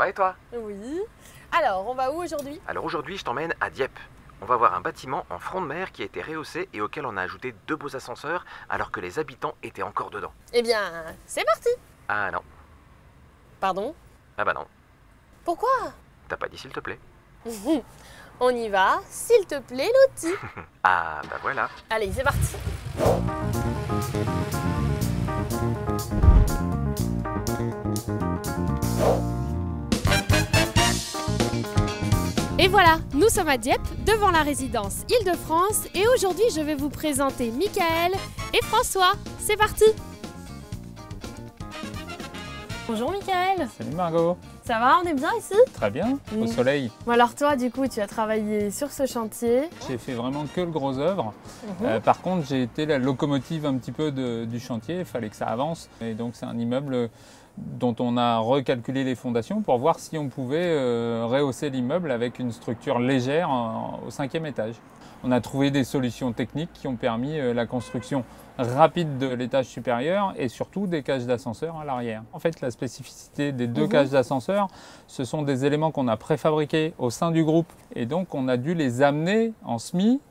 va et toi? Oui. Alors, on va où aujourd'hui? Alors aujourd'hui, je t'emmène à Dieppe. On va voir un bâtiment en front de mer qui a été rehaussé et auquel on a ajouté 2 beaux ascenseurs alors que les habitants étaient encore dedans. Eh bien, c'est parti. Ah non. Pardon? Ah bah non. Pourquoi? T'as pas dit s'il te plaît? On y va, s'il te plaît, Lottie. Ah bah voilà. Allez, c'est parti. Et voilà, nous sommes à Dieppe, devant la résidence Île-de-France, et aujourd'hui je vais vous présenter Michael et François. C'est parti! Bonjour Michael. Salut Margot. Ça va, on est bien ici? Très bien, au soleil. Bon alors toi, du coup, tu as travaillé sur ce chantier. J'ai fait vraiment que le gros œuvre. Par contre, j'ai été la locomotive un petit peu du chantier, il fallait que ça avance. Et donc c'est un immeuble dont on a recalculé les fondations pour voir si on pouvait rehausser l'immeuble avec une structure légère au 5e étage. On a trouvé des solutions techniques qui ont permis la construction rapide de l'étage supérieur et surtout des cages d'ascenseur à l'arrière. En fait, la spécificité des 2 cages d'ascenseur, ce sont des éléments qu'on a préfabriqués au sein du groupe et donc on a dû les amener en semi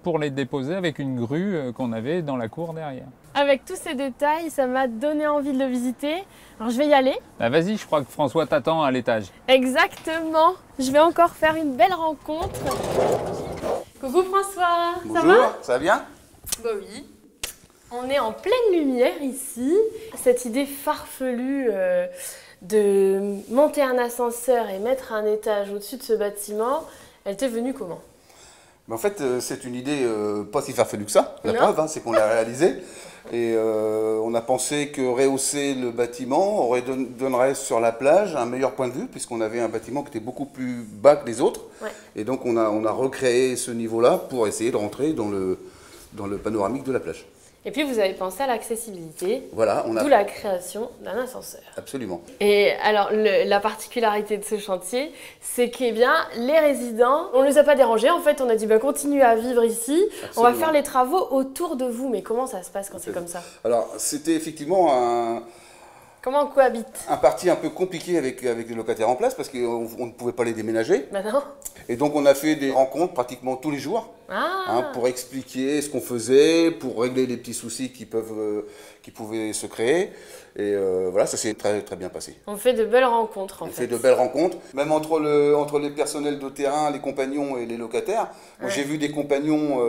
pour les déposer avec une grue qu'on avait dans la cour derrière. Avec tous ces détails, ça m'a donné envie de le visiter. Alors je vais y aller. Bah vas-y, je crois que François t'attend à l'étage. Exactement. Je vais encore faire une belle rencontre. Coucou François. Bonjour, ça va? ça va bien? Bah oui. On est en pleine lumière ici. Cette idée farfelue de monter un ascenseur et mettre un étage au-dessus de ce bâtiment, elle t'est venue comment? En fait, c'est une idée pas si farfelue que ça. La Non. preuve, c'est qu'on l'a réalisée. Et on a pensé que rehausser le bâtiment donnerait sur la plage un meilleur point de vue, puisqu'on avait un bâtiment qui était beaucoup plus bas que les autres. Ouais. Et donc on a recréé ce niveau-là pour essayer de rentrer dans le panoramique de la plage. Et puis vous avez pensé à l'accessibilité, Voilà, on a... d'où la création d'un ascenseur. Absolument. Et alors, la particularité de ce chantier, c'est que les résidents, on ne les a pas dérangés. En fait, on a dit, continuez à vivre ici. Absolument. On va faire les travaux autour de vous. Mais comment ça se passe quand c'est comme ça? Alors, c'était effectivement Comment on cohabite? un parti un peu compliqué avec les locataires en place, parce qu'on ne pouvait pas les déménager. Maintenant? Et donc, on a fait des rencontres pratiquement tous les jours. Ah. Pour expliquer ce qu'on faisait, pour régler les petits soucis qui pouvaient se créer. Et voilà, ça s'est très, très bien passé. On fait de belles rencontres, en On fait. fait de belles rencontres, même entre les personnels de terrain, les compagnons et les locataires. Moi, j'ai vu des compagnons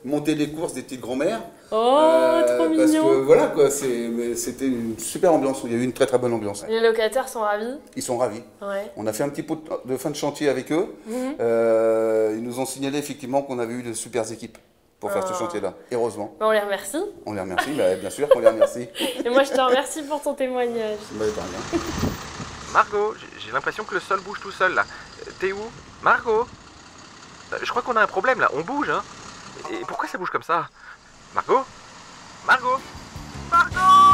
monter des courses, des petites grand-mères. Oh, trop parce mignon. que voilà, quoi, c'était une super ambiance. Il y a eu une très très bonne ambiance. Les locataires sont ravis. Ils sont ravis. Ouais. On a fait un petit pot de fin de chantier avec eux. Ils nous ont signalé effectivement qu'on avait eu de super équipes pour faire ce chantier-là. Heureusement. On les remercie. On les remercie, bien sûr qu'on les remercie. Et moi, je te remercie pour ton témoignage. De rien. Margot, j'ai l'impression que le sol bouge tout seul là. T'es où? Margot? Je crois qu'on a un problème là, on bouge hein. Et pourquoi ça bouge comme ça? Margot? Margot? Margot?